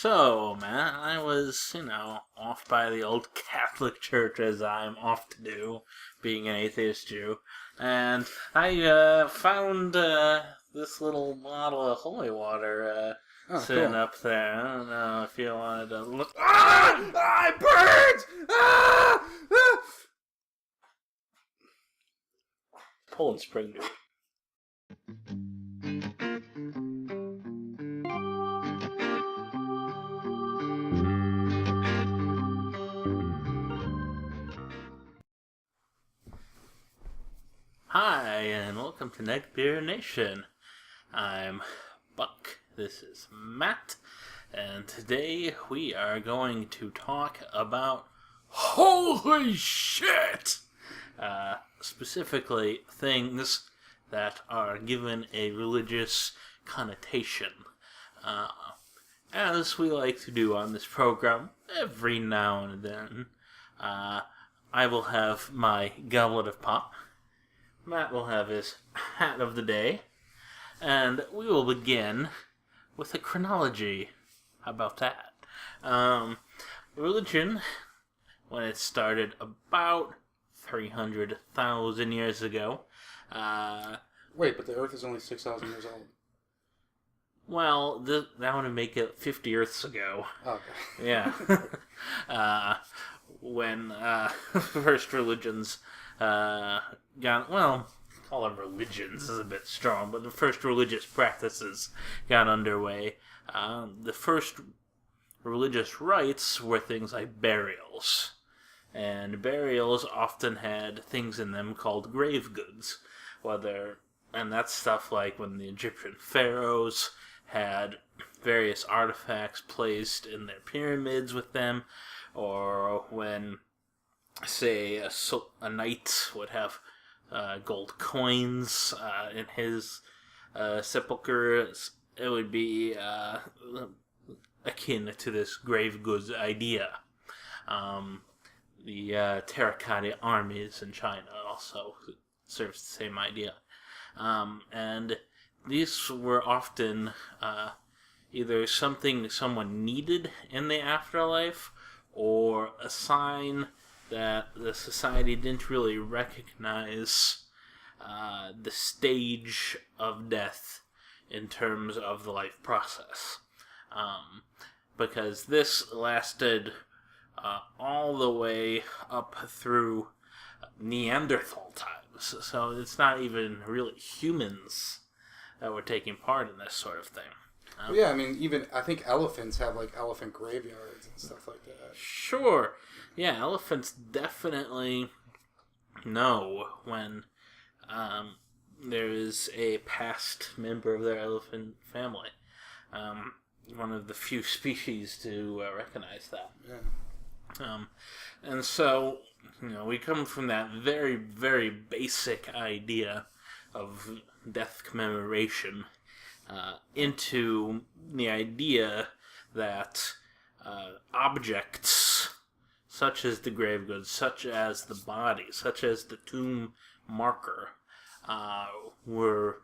So, man, I was, off by the old Catholic Church, as I'm off to do, being an atheist Jew, and I found this little bottle of holy water sitting cool. up there. I don't know if you wanted to look. It burns! Poland Spring, dude. Hi, and welcome to Neckbeard Nation. I'm Buck, this is Matt, and today we are going to talk about holy shit! Specifically, things that are given a religious connotation. As we like to do on this program, every now and then, I will have my goblet of pop. Matt will have his hat of the day, and we will begin with a chronology. How about that? Religion, when it started about 300,000 years ago. Wait, but the Earth is only 6,000 years old. Well, that would make it 50 Earths ago. Okay. Yeah. When first religions call them religions is a bit strong, but the first religious practices got underway. The first religious rites were things like burials. And burials often had things in them called grave goods. And that's stuff like when the Egyptian pharaohs had various artifacts placed in their pyramids with them, or when, say, a knight would have gold coins in his sepulcher. It would be akin to this grave goods idea. The terracotta armies in China also serves the same idea. And these were often either something someone needed in the afterlife, or a sign that the society didn't really recognize the stage of death in terms of the life process. Because this lasted all the way up through Neanderthal times. So it's not even really humans that were taking part in this sort of thing. Yeah, I mean, I think elephants have, elephant graveyards and stuff like that. Sure. Yeah, elephants definitely know when there is a past member of their elephant family. One of the few species to recognize that. Yeah. And so, we come from that very, very basic idea of death commemoration into the idea that objects such as the grave goods, such as the body, such as the tomb marker, were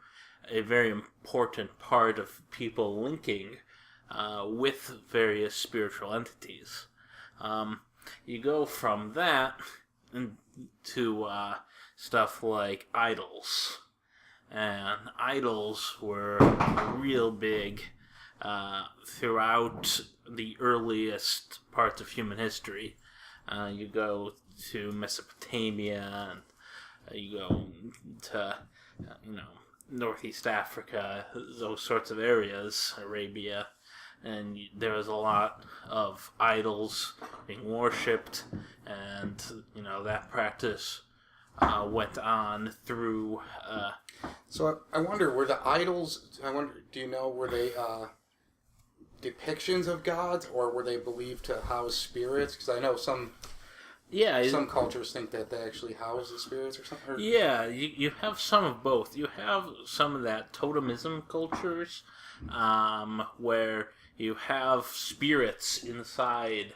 a very important part of people linking with various spiritual entities. You go from that to stuff like idols. And idols were real big throughout the earliest parts of human history. You go to Mesopotamia, and you go to, Northeast Africa, those sorts of areas, Arabia, and there was a lot of idols being worshipped, and, that practice went on through... So I wonder, were the idols, do you know, were they depictions of gods, or were they believed to house spirits? Because I know some cultures think that they actually house the spirits or something. Yeah, you have some of both. You have some of that totemism cultures, where you have spirits inside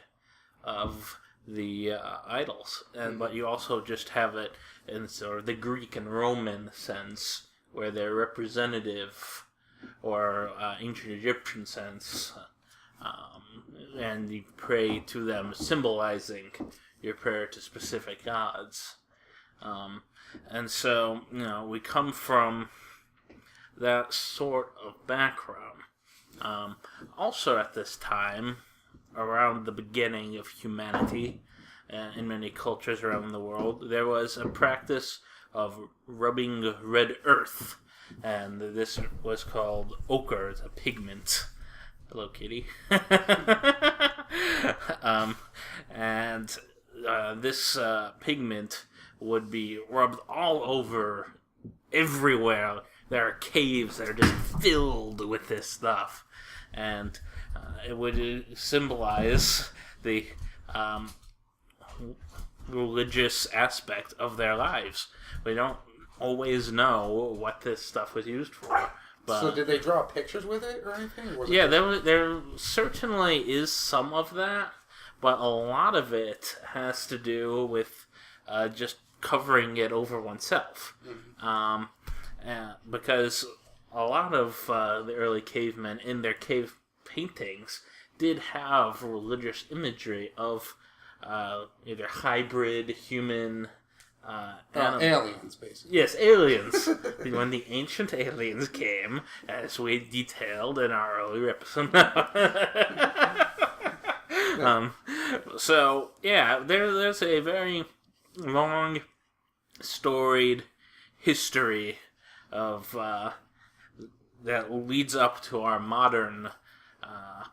of the idols, but you also just have it in sort of the Greek and Roman sense, where they're representative, or ancient Egyptian sense, and you pray to them, symbolizing your prayer to specific gods. And so, we come from that sort of background. Also at this time, around the beginning of humanity, in many cultures around the world, there was a practice of rubbing red earth, and this was called ochre, it's a pigment. Hello, kitty. And this pigment would be rubbed all over everywhere. There are caves that are just filled with this stuff, and it would symbolize the religious aspect of their lives. We don't always know what this stuff was used for. But, so did they draw pictures with it or anything? Or there certainly is some of that, but a lot of it has to do with just covering it over oneself. Mm-hmm. Because a lot of the early cavemen in their cave paintings did have religious imagery of either hybrid human aliens, basically. Yes, aliens. When the ancient aliens came, as we detailed in our earlier episode. So, yeah, there's a very long, storied history of that leads up to our modern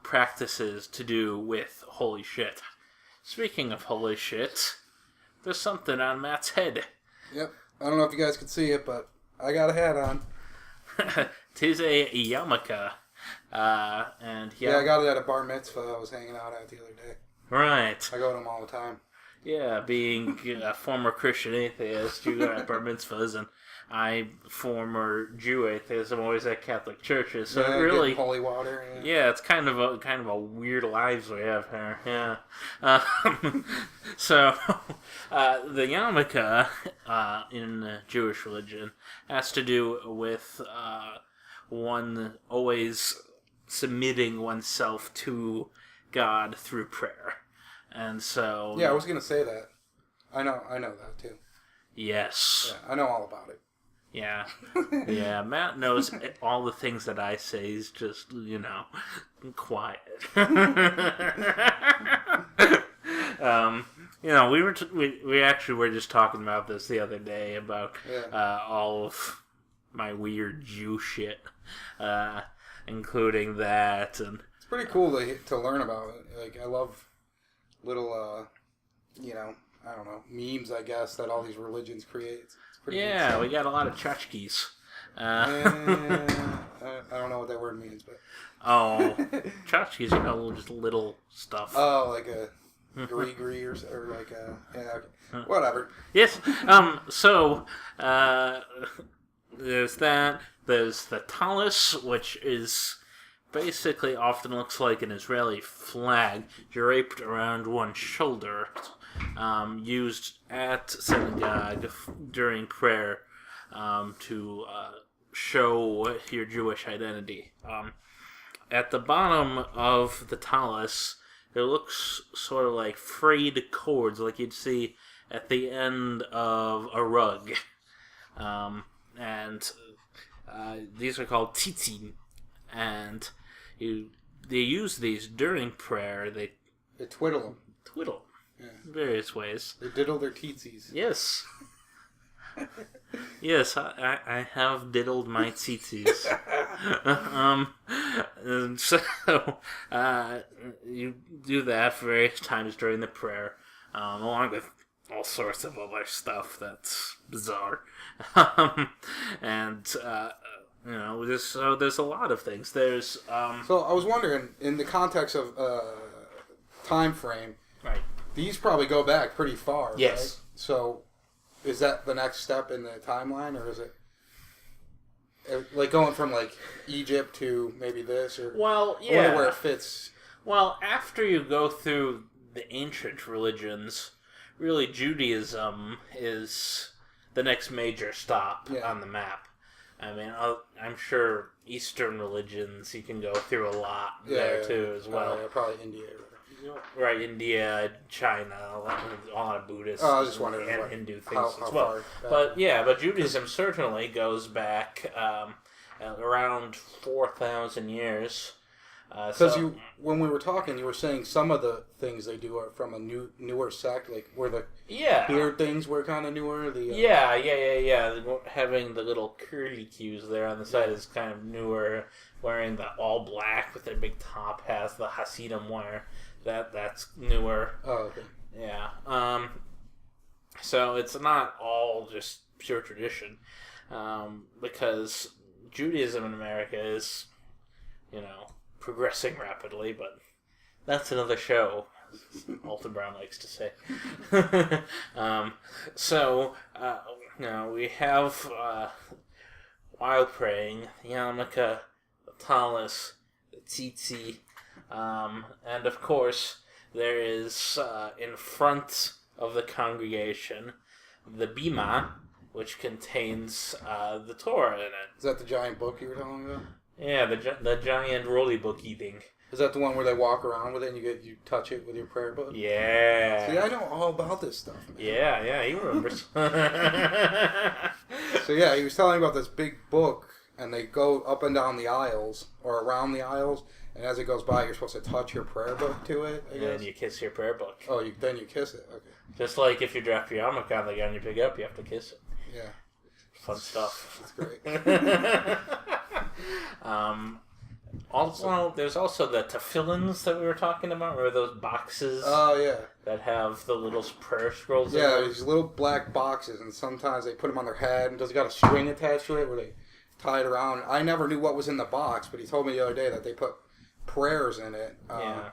practices to do with holy shit. Speaking of holy shit, there's something on Matt's head. Yep. I don't know if you guys can see it, but I got a hat on. Tis a Yamaka. And yeah, I got it at a bar mitzvah I was hanging out at the other day. Right. I go to them all the time. Yeah, being a former Christian atheist, you go at bar mitzvahs, and I, former Jew atheist, I'm always at Catholic churches. So yeah, it really, holy water. Yeah, it's kind of a weird lives we have here. Yeah. So the yarmulke in Jewish religion has to do with one always submitting oneself to God through prayer. And so... Yeah, I was going to say that. I know that, too. Yes. Yeah, I know all about it. Yeah. Yeah, Matt knows all the things that I say. He's just, quiet. We actually were just talking about this the other day, about all of my weird Jew shit, including that. And it's pretty cool to learn about it. Like, I love little, I don't know, memes, I guess, that all these religions create. It's pretty we got a lot of tchotchkes. I don't know what that word means, but... Oh, tchotchkes, just little stuff. Oh, like a gree or like a... Yeah, okay. Whatever. Yes, so, there's that. There's the talus, which is... basically often looks like an Israeli flag draped around one's shoulder, used at synagogue during prayer to show your Jewish identity. At the bottom of the talus, it looks sort of like frayed cords, like you'd see at the end of a rug. And these are called tzitzit, and they use these during prayer. They twiddle them. Twiddle. Yeah. Various ways. They diddle their teetsies. Yes. Yes, I have diddled my tzitzis. And so, you do that various times during the prayer, along with all sorts of other stuff that's bizarre. And, there's a lot of things. There's So I was wondering, in the context of time frame, right? These probably go back pretty far. Yes. Right? So, is that the next step in the timeline, or is it like going from like Egypt to maybe this, or well, yeah, I wonder where it fits. Well, after you go through the ancient religions, really Judaism is the next major stop on the map. I mean, I'm sure Eastern religions. You can go through a lot there too as well. Probably India. Right, India, China, a lot of Buddhists I was just wondering and Hindu things how as well. far, But Judaism certainly goes back around 4,000 years. Because when we were talking, you were saying some of the things they do are from a newer sect, like where the beard things were kind of newer. Having the little curly cues there on the side is kind of newer. Wearing the all black with their big top hats, the Hasidim wear. That's newer. Oh, okay. Yeah. So it's not all just pure tradition, because Judaism in America is, progressing rapidly, but that's another show, as Alton Brown likes to say. We have while praying, Yamaka, the Talus, the Tzitzi, and of course there is in front of the congregation the Bima, which contains the Torah in it. Is that the giant book you were telling me about? Yeah, the giant rolly book eating. Is that the one where they walk around with it and you touch it with your prayer book? Yeah. See, I know all about this stuff, man. Yeah, he remembers. So yeah, he was telling me about this big book, and they go up and down the aisles, or around the aisles, and as it goes by, you're supposed to touch your prayer book to it, I guess. And you kiss your prayer book. Oh, then you kiss it, okay. Just like if you drop your Yamaka on the ground you pick up, you have to kiss it. Yeah. Fun stuff. That's great. Also, there's also the tefillins that we were talking about. Remember those boxes? Oh, yeah. That have the little prayer scrolls Yeah, in them? these little black boxes, and sometimes they put them on their head, and does it got a string attached to it where they tie it around? I never knew what was in the box, but he told me the other day that they put prayers in it. Yeah.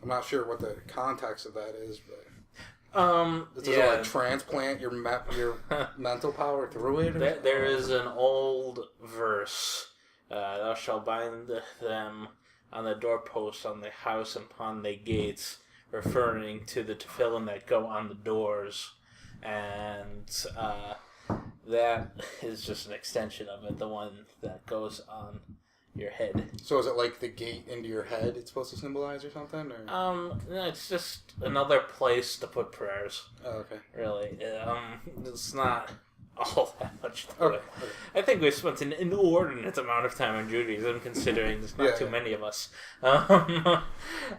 I'm not sure what the context of that is, but... Does it like transplant your mental power through it? There is an old verse. Thou shalt bind them on the doorposts on the house and upon the gates, referring to the tefillin that go on the doors. And that is just an extension of it, the one that goes on your head. So is it like the gate into your head it's supposed to symbolize or something? Or? No, it's just another place to put prayers. Oh, okay. Really. It's not all that much to okay. it. Okay. I think we've spent an inordinate amount of time in Judaism, considering there's not too many of us.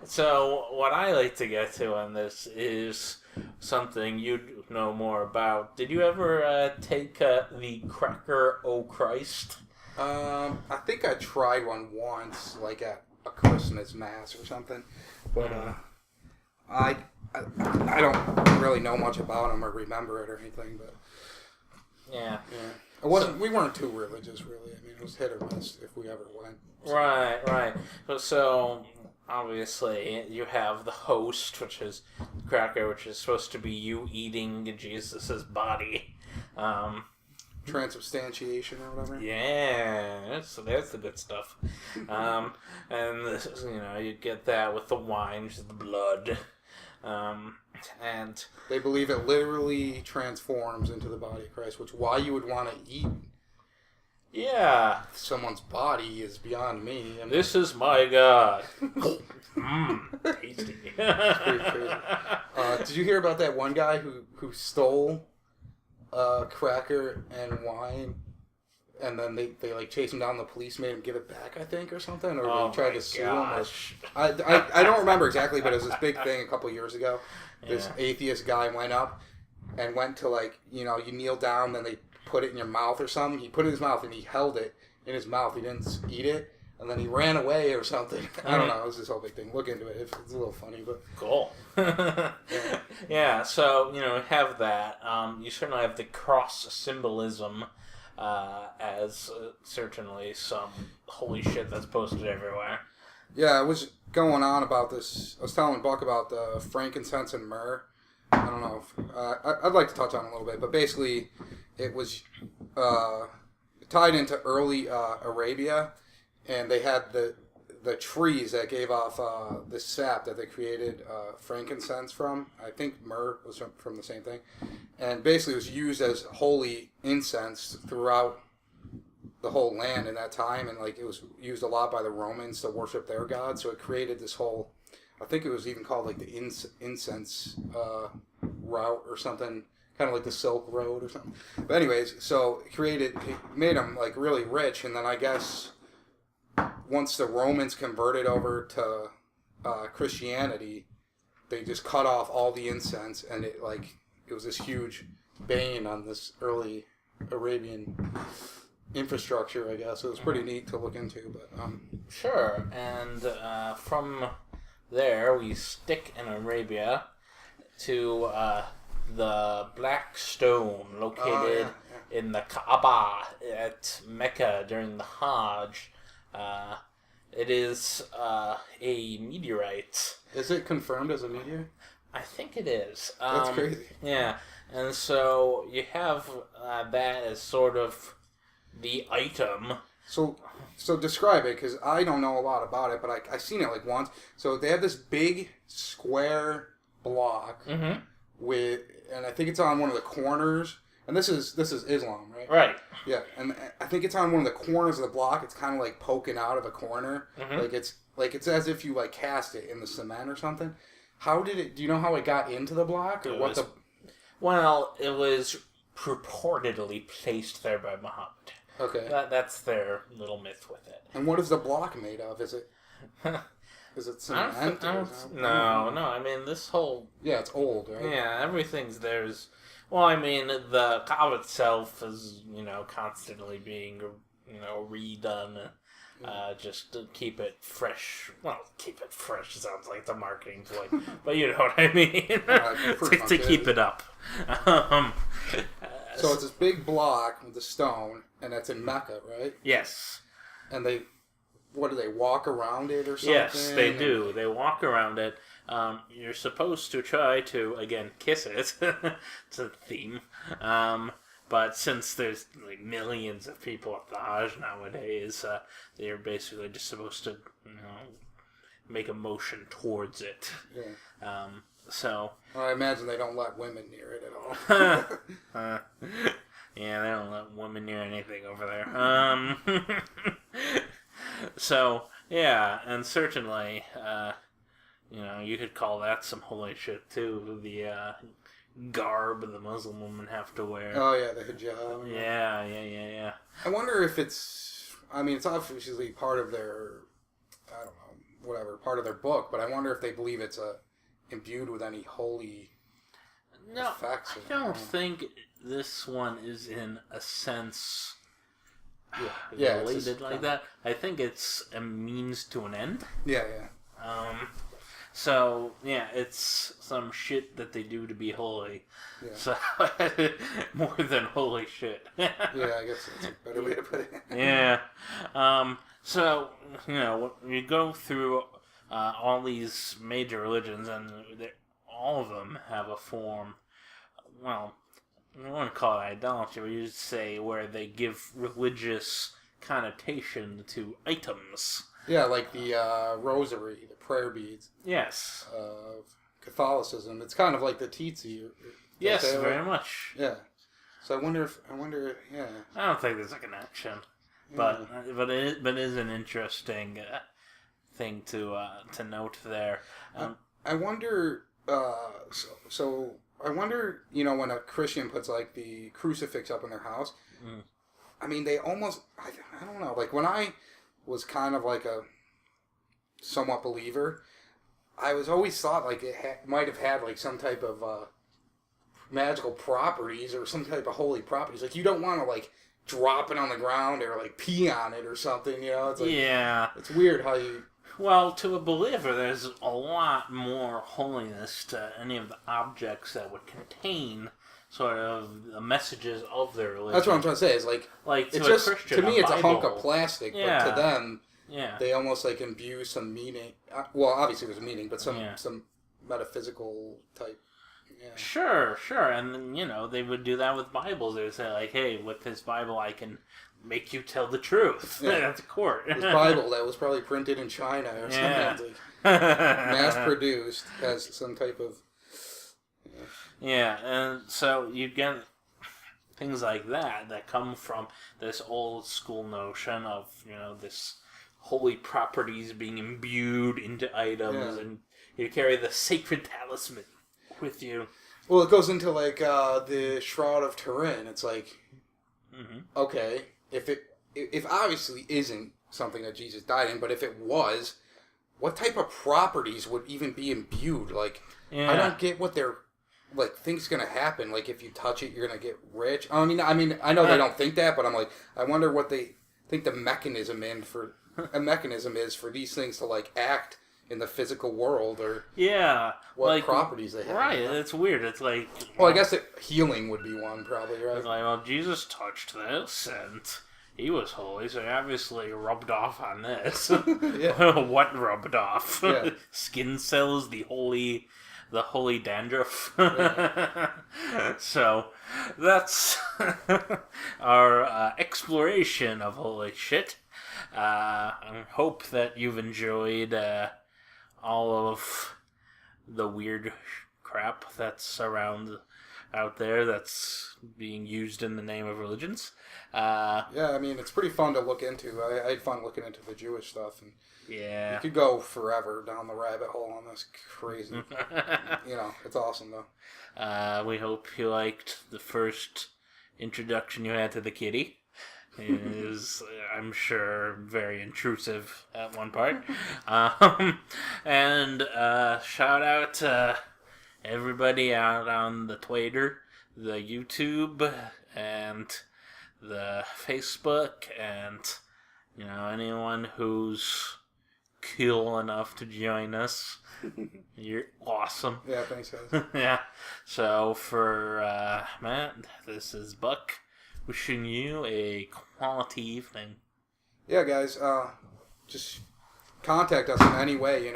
So what I like to get to on this is something you know more about. Did you ever take the Cracker O Christ? I think I tried one once, like at a Christmas mass or something, but I don't really know much about them or remember it or anything. But yeah, it wasn't. We weren't too religious, really. I mean, it was hit or miss if we ever went. So. Right. So obviously, you have the host, which is cracker, which is supposed to be you eating Jesus' body. Transubstantiation or whatever. Yeah, that's the good stuff. And this, you get that with the wine, which is the blood. And they believe it literally transforms into the body of Christ, which why you would want to eat someone's body is beyond me. I mean, this is my God. Tasty. It's pretty crazy. Did you hear about that one guy who stole cracker and wine, and then they like chased him down? The police made him give it back, I think, or something, or they tried to sue him. I don't remember exactly, but it was this big thing a couple years ago. This atheist guy went up and went to, like, you kneel down, then they put it in your mouth or something. He put it in his mouth and he held it in his mouth. He didn't eat it, and then he ran away or something. I don't know. It was this whole big thing. Look into it. It's a little funny, but cool. Yeah. So have that. You certainly have the cross symbolism. As certainly some holy shit that's posted everywhere. Yeah, I was going on about this. I was telling Buck about the frankincense and myrrh. I don't know if... I'd like to touch on it a little bit, but basically it was tied into early Arabia, and they had the trees that gave off the sap that they created frankincense from. I think myrrh was from the same thing. And basically it was used as holy incense throughout the whole land in that time, and like it was used a lot by the Romans to worship their god. So it created this whole, I think it was even called like the incense route or something, kind of like the Silk Road or something. But anyways, so it made them like really rich, and then I guess once the Romans converted over to Christianity, they just cut off all the incense, and it was this huge bane on this early Arabian infrastructure, I guess. It was pretty neat to look into, but Sure, and from there we stick in Arabia to the Black Stone located in the Kaaba at Mecca during the Hajj. It is a meteorite. Is it confirmed as a meteor? I think it is. That's crazy. Yeah, and so you have that as sort of the item. So describe it, because I don't know a lot about it, but I seen it like once. So they have this big square block with, and I think it's on one of the corners. And this is Islam, right? Right. Yeah, and I think it's on one of the corners of the block. It's kind of like poking out of a corner, like it's as if you like cast it in the cement or something. How did it? Do you know how it got into the block, or what the? Well, it was purportedly placed there by Muhammad. Okay. That's their little myth with it. And what is the block made of? Is it? Is it cement? No. I mean, this whole... Yeah, it's old, right? Yeah, everything's there's... Well, I mean, the Kaaba itself is, constantly being, redone, just to keep it fresh. Well, keep it fresh sounds like the marketing ploy, but you know what I mean. To keep it up. So it's this big block with the stone, and that's in Mecca, right? Yes. And they walk around it or something? Yes, they do. They walk around it. You're supposed to try to, again, kiss it. It's a theme. But since there's like millions of people at the Hajj nowadays, they're basically just supposed to, make a motion towards it. Yeah. So. Well, I imagine they don't let women near it at all. Yeah, they don't let women near anything over there. So, yeah, and certainly, you could call that some holy shit, too. The garb the Muslim women have to wear. Oh, yeah, the hijab. Yeah. I wonder if it's obviously part of their, I don't know, whatever, part of their book, but I wonder if they believe it's imbued with any holy effects. I don't think this one is in a sense... related like that. I think it's a means to an end. Yeah. So, it's some shit that they do to be holy. Yeah. So, more than holy shit. Yeah, I guess that's a better way to put it. Yeah. So, you go through all these major religions, and all of them have a form, well, I don't want to call it idolatry, but you just say where they give religious connotation to items. Yeah, like the rosary, the prayer beads. Yes. Catholicism. It's kind of like the tsetse. Yes, very much. Yeah. So I wonder, yeah. I don't think there's a connection, but it is an interesting thing to note there. I wonder. So I wonder, when a Christian puts like the crucifix up in their house. I mean, they almost. I don't know. Like when I was kind of like a somewhat believer, I was always thought like it might have had like some type of magical properties or some type of holy properties. Like you don't want to like drop it on the ground or like pee on it or something. It's like, it's weird how you. Well, to a believer, there's a lot more holiness to any of the objects that would contain sort of the messages of their religion. That's what I'm trying to say. Is like to it's a just Christian, to me, it's a hunk of plastic, Yeah. but to them, Yeah. they almost like imbue some meaning. Well, obviously there's a meaning, but some metaphysical type. Yeah. Sure, and then, they would do that with Bibles. They would say like, "Hey, with this Bible, I can make you tell the truth." Yeah. At the court. This Bible that was probably printed in China or something, like mass-produced as some type of. Yeah, and so you get things like that come from this old school notion of, this holy properties being imbued into items, and you carry the sacred talisman with you. Well, it goes into, like, the Shroud of Turin. It's like, okay, if obviously isn't something that Jesus died in, but if it was, what type of properties would even be imbued? Like, I don't get what they're, like, think's gonna happen. Like, if you touch it, you're gonna get rich. I mean, I know they don't think that, but I'm like, I wonder what they think the mechanism is for these things to, like, act in the physical world, or what properties they have. Right, it's weird. It's like... Well, I guess healing would be one, probably, right? It's like, well, Jesus touched this, and he was holy, so he obviously rubbed off on this. What rubbed off? Yeah. Skin cells, the holy dandruff. So, that's our exploration of holy shit. I hope that you've enjoyed all of the weird crap that's around out there that's being used in the name of religions. I mean, it's pretty fun to look into. I had fun looking into the Jewish stuff, and you could go forever down the rabbit hole on this crazy. It's awesome though. We hope you liked the first introduction you had to the kitty. It is, I'm sure, very intrusive at one part. And shout out to everybody out on the Twitter, the YouTube, and the Facebook, and anyone who's cool enough to join us. You're awesome. Yeah, thanks, guys. Yeah. So for Matt, this is Buck, wishing you a quality evening. Yeah, guys, just contact us in any way.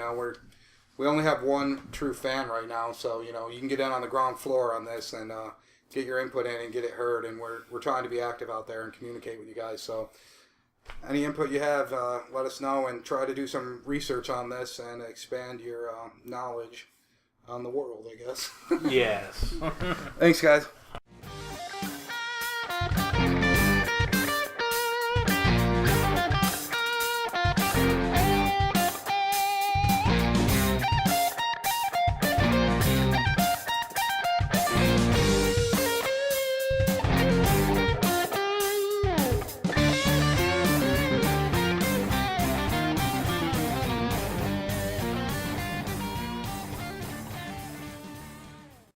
We only have one true fan right now, so you can get in on the ground floor on this and get your input in and get it heard. And we're trying to be active out there and communicate with you guys. So any input you have, let us know, and try to do some research on this and expand your knowledge on the world, I guess. Yes. Thanks, guys.